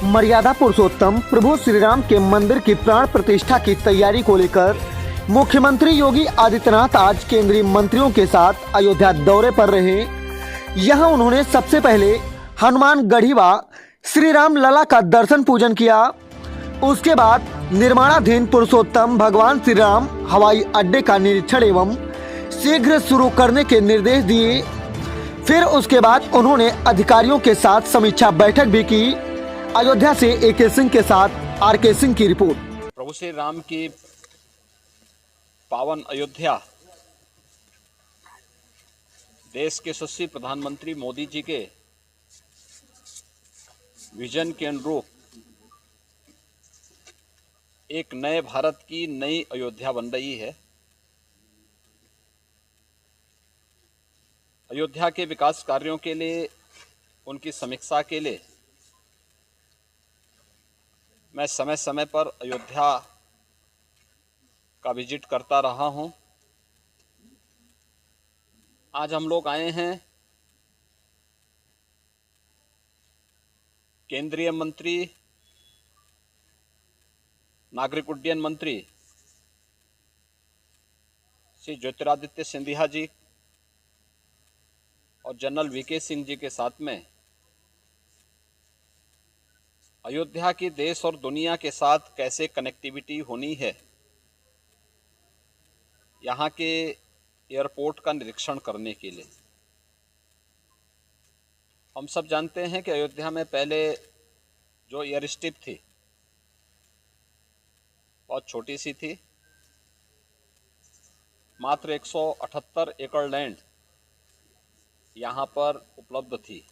मर्यादा पुरुषोत्तम प्रभु श्री राम के मंदिर की प्राण प्रतिष्ठा की तैयारी को लेकर मुख्यमंत्री योगी आदित्यनाथ आज केंद्रीय मंत्रियों के साथ अयोध्या दौरे पर रहे। यहां उन्होंने सबसे पहले हनुमान गढ़ीवा श्री राम लला का दर्शन पूजन किया। उसके बाद निर्माणाधीन पुरुषोत्तम भगवान श्री राम हवाई अड्डे का निरीक्षण एवं शीघ्र शुरू करने के निर्देश दिए। फिर उसके बाद उन्होंने अधिकारियों के साथ समीक्षा बैठक भी की। अयोध्या से AK सिंह के साथ RK सिंह की रिपोर्ट। प्रभु श्री राम की पावन अयोध्या देश के यशस्वी प्रधानमंत्री मोदी जी के विजन के अनुरूप एक नए भारत की नई अयोध्या बन रही है। अयोध्या के विकास कार्यों के लिए, उनकी समीक्षा के लिए मैं समय समय पर अयोध्या का विजिट करता रहा हूं। आज हम लोग आए हैं केंद्रीय मंत्री, नागरिक उड्डयन मंत्री श्री ज्योतिरादित्य सिंधिया जी और जनरल VK सिंह जी के साथ में अयोध्या की देश और दुनिया के साथ कैसे कनेक्टिविटी होनी है, यहाँ के एयरपोर्ट का निरीक्षण करने के लिए। हम सब जानते हैं कि अयोध्या में पहले जो एयर स्ट्रिप थी बहुत छोटी सी थी, मात्र 178 एकड़ लैंड यहाँ पर उपलब्ध थी।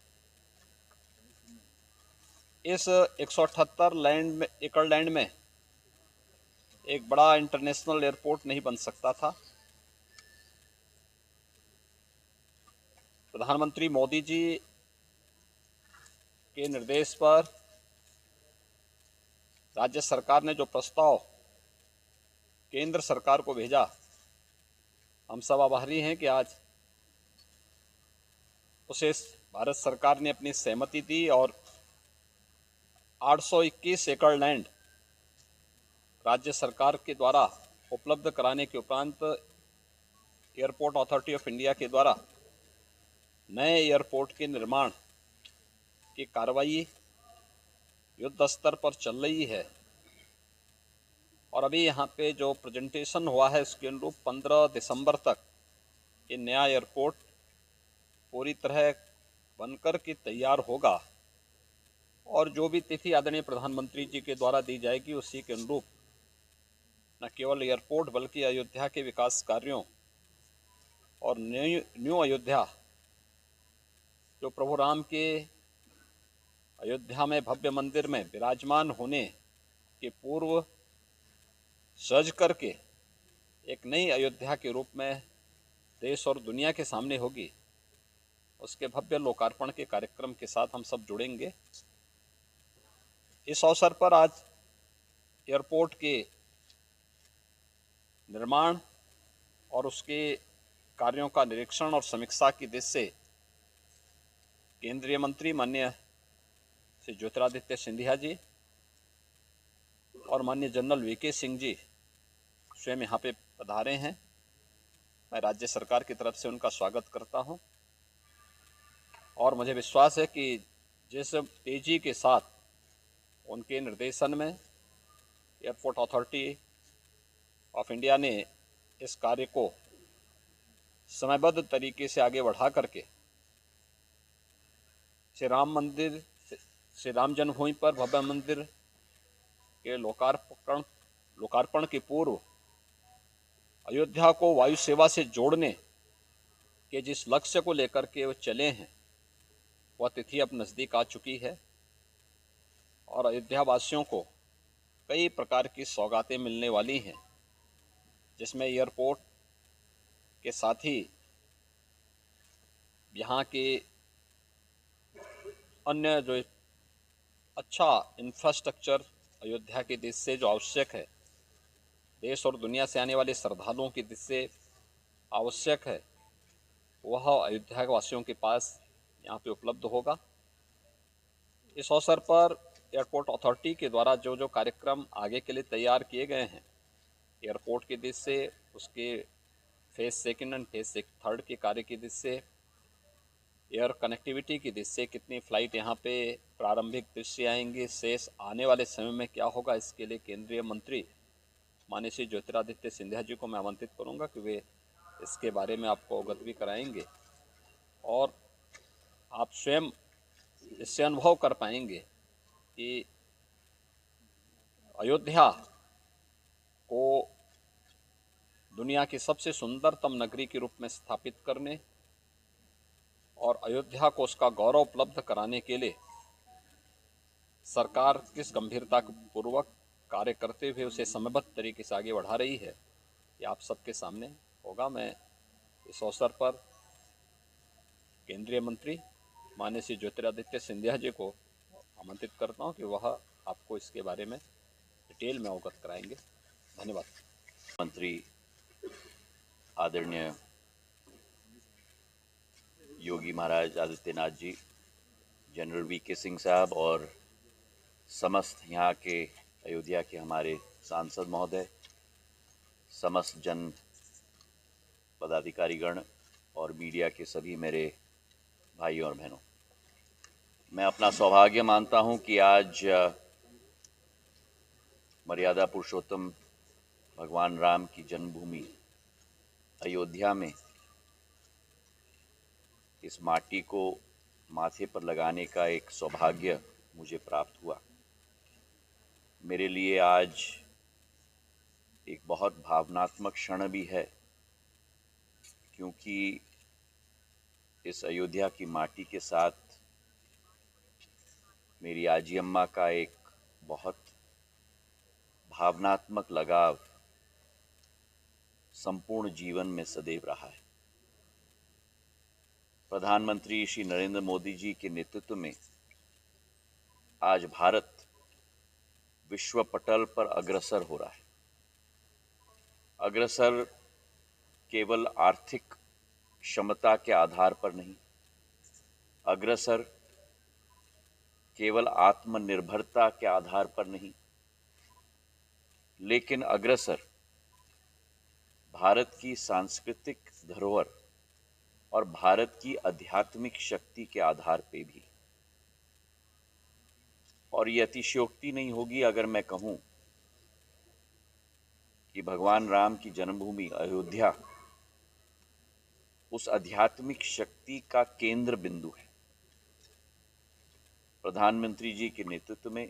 इस 178 एकड़ लैंड में एक बड़ा इंटरनेशनल एयरपोर्ट नहीं बन सकता था। प्रधानमंत्री मोदी जी के निर्देश पर राज्य सरकार ने जो प्रस्ताव केंद्र सरकार को भेजा, हम सब आभारी हैं कि आज उसे भारत सरकार ने अपनी सहमति दी और 821 एकड़ लैंड राज्य सरकार के द्वारा उपलब्ध कराने के उपरांत एयरपोर्ट अथॉरिटी ऑफ इंडिया के द्वारा नए एयरपोर्ट के निर्माण की कार्रवाई युद्ध स्तर पर चल रही है। और अभी यहाँ पे जो प्रेजेंटेशन हुआ है उसके अनुरूप 15 दिसंबर तक ये नया एयरपोर्ट पूरी तरह बनकर के तैयार होगा और जो भी तिथि आदरणीय प्रधानमंत्री जी के द्वारा दी जाएगी उसी के अनुरूप न केवल एयरपोर्ट बल्कि अयोध्या के विकास कार्यों और न्यू अयोध्या जो प्रभु राम के अयोध्या में भव्य मंदिर में विराजमान होने के पूर्व सज करके एक नई अयोध्या के रूप में देश और दुनिया के सामने होगी, उसके भव्य लोकार्पण के कार्यक्रम के साथ हम सब जुड़ेंगे। इस अवसर पर आज एयरपोर्ट के निर्माण और उसके कार्यों का निरीक्षण और समीक्षा की दृष्टि से केंद्रीय मंत्री माननीय श्री ज्योतिरादित्य सिंधिया जी और माननीय जनरल VK सिंह जी स्वयं यहाँ पे पधारे हैं। मैं राज्य सरकार की तरफ से उनका स्वागत करता हूँ और मुझे विश्वास है कि जिस तेजी के साथ उनके निर्देशन में एयरपोर्ट अथॉरिटी ऑफ इंडिया ने इस कार्य को समयबद्ध तरीके से आगे बढ़ा करके श्री राम जन्मभूमि पर भव्य मंदिर के लोकार्पण के पूर्व अयोध्या को वायु सेवा से जोड़ने के जिस लक्ष्य को लेकर के वो चले हैं वह तिथि अब नज़दीक आ चुकी है और अयोध्या वासियों को कई प्रकार की सौगातें मिलने वाली हैं, जिसमें एयरपोर्ट के साथ ही यहाँ के अन्य जो अच्छा इंफ्रास्ट्रक्चर अयोध्या की दृष्टि से जो आवश्यक है, देश और दुनिया से आने वाले श्रद्धालुओं की दृष्टि से आवश्यक है, वह अयोध्या वासियों के पास यहाँ पे उपलब्ध होगा। इस अवसर पर एयरपोर्ट अथॉरिटी के द्वारा जो जो कार्यक्रम आगे के लिए तैयार किए गए हैं, एयरपोर्ट की दृष्टि से, उसके phase second and phase third के कार्य की दृष्टि से, एयर कनेक्टिविटी की दृष्टि से कितनी फ़्लाइट यहाँ पे प्रारंभिक दृश्य आएंगे, शेष आने वाले समय में क्या होगा, इसके लिए केंद्रीय मंत्री माननीय श्री ज्योतिरादित्य सिंधिया जी को मैं आमंत्रित करूँगा कि वे इसके बारे में आपको अवगत भी कराएंगे और आप स्वयं इससे अनुभव कर पाएंगे कि अयोध्या को दुनिया की सबसे सुंदरतम नगरी के रूप में स्थापित करने और अयोध्या को उसका गौरव उपलब्ध कराने के लिए सरकार किस गंभीरता पूर्वक कार्य करते हुए उसे समयबद्ध तरीके से आगे बढ़ा रही है, ये आप सबके सामने होगा। मैं इस अवसर पर केंद्रीय मंत्री माननीय श्री ज्योतिरादित्य सिंधिया जी को आमंत्रित करता हूं कि वह आपको इसके बारे में डिटेल में अवगत कराएंगे। धन्यवाद। मंत्री आदरणीय योगी महाराज आदित्यनाथ जी, जनरल वीके सिंह साहब और समस्त यहाँ के अयोध्या के हमारे सांसद महोदय, समस्त जन पदाधिकारीगण और मीडिया के सभी मेरे भाइयों और बहनों, मैं अपना सौभाग्य मानता हूँ कि आज मर्यादा पुरुषोत्तम भगवान राम की जन्मभूमि अयोध्या में इस माटी को माथे पर लगाने का एक सौभाग्य मुझे प्राप्त हुआ। मेरे लिए आज एक बहुत भावनात्मक क्षण भी है, क्योंकि इस अयोध्या की माटी के साथ मेरी आजी अम्मा का एक बहुत भावनात्मक लगाव संपूर्ण जीवन में सदैव रहा है। प्रधानमंत्री श्री नरेंद्र मोदी जी के नेतृत्व में आज भारत विश्व पटल पर अग्रसर हो रहा है। अग्रसर केवल आर्थिक क्षमता के आधार पर नहीं, अग्रसर केवल आत्मनिर्भरता के आधार पर नहीं, लेकिन अग्रसर भारत की सांस्कृतिक धरोहर और भारत की आध्यात्मिक शक्ति के आधार पे भी। और ये अतिशयोक्ति नहीं होगी अगर मैं कहूं कि भगवान राम की जन्मभूमि अयोध्या उस आध्यात्मिक शक्ति का केंद्र बिंदु है। प्रधानमंत्री जी के नेतृत्व में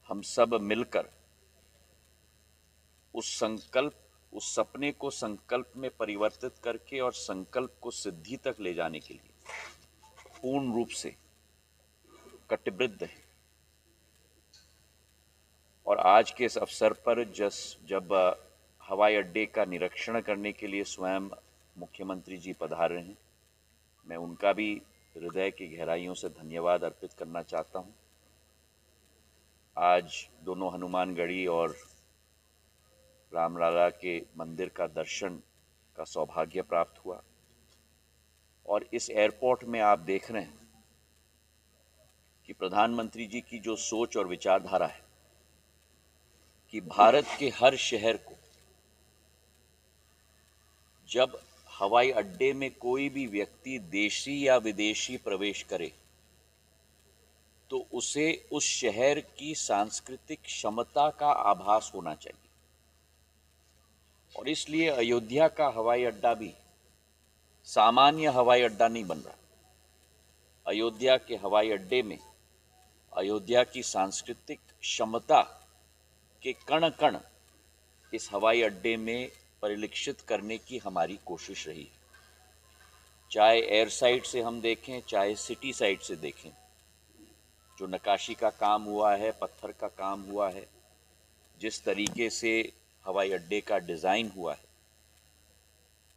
हम सब मिलकर उस सपने को संकल्प में परिवर्तित करके और संकल्प को सिद्धि तक ले जाने के लिए पूर्ण रूप से कटिबद्ध है। और आज के इस अवसर पर जब हवाई अड्डे का निरीक्षण करने के लिए स्वयं मुख्यमंत्री जी पधार रहे हैं, मैं उनका भी हृदय की गहराइयों से धन्यवाद अर्पित करना चाहता हूं। आज दोनों हनुमानगढ़ी और रामलला के मंदिर का दर्शन का सौभाग्य प्राप्त हुआ। और इस एयरपोर्ट में आप देख रहे हैं कि प्रधानमंत्री जी की जो सोच और विचारधारा है कि भारत के हर शहर को जब हवाई अड्डे में कोई भी व्यक्ति देशी या विदेशी प्रवेश करे तो उसे उस शहर की सांस्कृतिक क्षमता का आभास होना चाहिए। और इसलिए अयोध्या का हवाई अड्डा भी सामान्य हवाई अड्डा नहीं बन रहा। अयोध्या के हवाई अड्डे में अयोध्या की सांस्कृतिक क्षमता के कण कण इस हवाई अड्डे में परिलक्षित करने की हमारी कोशिश रही है। चाहे एयर साइड से हम देखें, चाहे सिटी साइड से देखें, जो नक्काशी का काम हुआ है, पत्थर का काम हुआ है, जिस तरीके से हवाई अड्डे का डिज़ाइन हुआ है।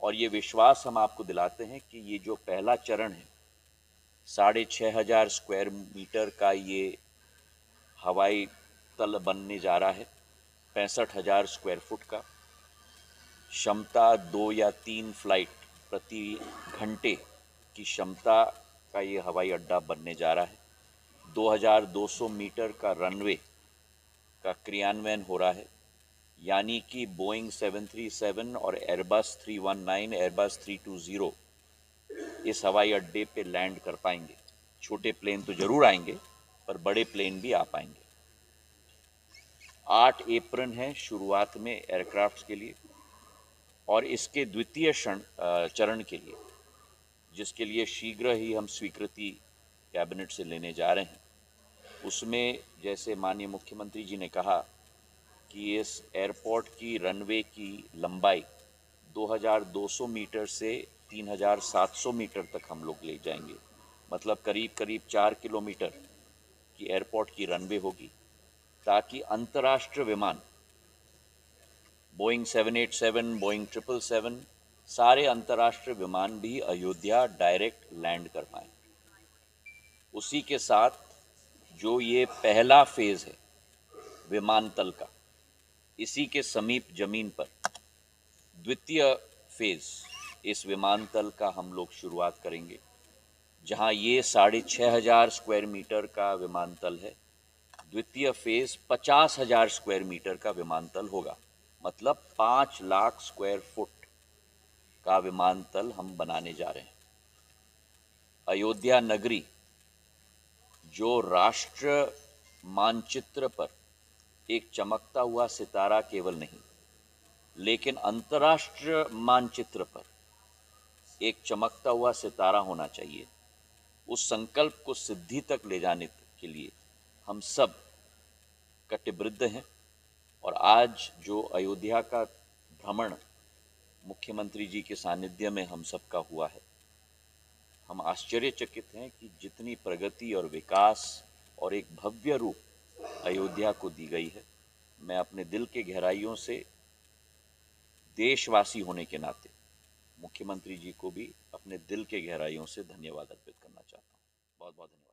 और ये विश्वास हम आपको दिलाते हैं कि ये जो पहला चरण है, 6,500 स्क्वायर मीटर का ये हवाई तल बनने जा रहा है, 65,000 स्क्वायर फुट का, क्षमता 2 या 3 फ्लाइट प्रति घंटे की क्षमता का ये हवाई अड्डा बनने जा रहा है, 2200 मीटर का रनवे का क्रियान्वयन हो रहा है, यानी कि बोइंग 737 और एयरबस 319, एयरबस 320 इस हवाई अड्डे पे लैंड कर पाएंगे। छोटे प्लेन तो जरूर आएंगे, पर बड़े प्लेन भी आ पाएंगे। 8 एप्रन है शुरुआत में एयरक्राफ्ट्स के लिए, और इसके द्वितीय चरण के लिए, जिसके लिए शीघ्र ही हम स्वीकृति कैबिनेट से लेने जा रहे हैं, उसमें जैसे माननीय मुख्यमंत्री जी ने कहा कि इस एयरपोर्ट की रनवे की लंबाई 2200 मीटर से 3700 मीटर तक हम लोग ले जाएंगे। मतलब करीब करीब 4 किलोमीटर की एयरपोर्ट की रनवे होगी, ताकि अंतर्राष्ट्रीय विमान बोइंग 787, बोइंग 777 सारे अंतर्राष्ट्रीय विमान भी अयोध्या डायरेक्ट लैंड कर पाएं। उसी के साथ जो ये पहला फेज है विमानतल का, इसी के समीप जमीन पर द्वितीय फेज इस विमानतल का हम लोग शुरुआत करेंगे, जहां ये 6500 स्क्वायर मीटर का विमानतल है। द्वितीय फेज 50,000 स्क्वायर मीटर का विमानतल होगा, मतलब 5 लाख स्क्वायर फुट का विमानतल हम बनाने जा रहे हैं। अयोध्या नगरी जो राष्ट्र मानचित्र पर एक चमकता हुआ सितारा केवल नहीं, लेकिन अंतर्राष्ट्रीय मानचित्र पर एक चमकता हुआ सितारा होना चाहिए। उस संकल्प को सिद्धि तक ले जाने के लिए हम सब कटिबद्ध हैं। और आज जो अयोध्या का भ्रमण मुख्यमंत्री जी के सानिध्य में हम सबका हुआ है, हम आश्चर्यचकित हैं कि जितनी प्रगति और विकास और एक भव्य रूप अयोध्या को दी गई है। मैं अपने दिल के गहराइयों से देशवासी होने के नाते मुख्यमंत्री जी को भी अपने दिल के गहराइयों से धन्यवाद अर्पित करना चाहता हूँ। बहुत बहुत धन्यवाद।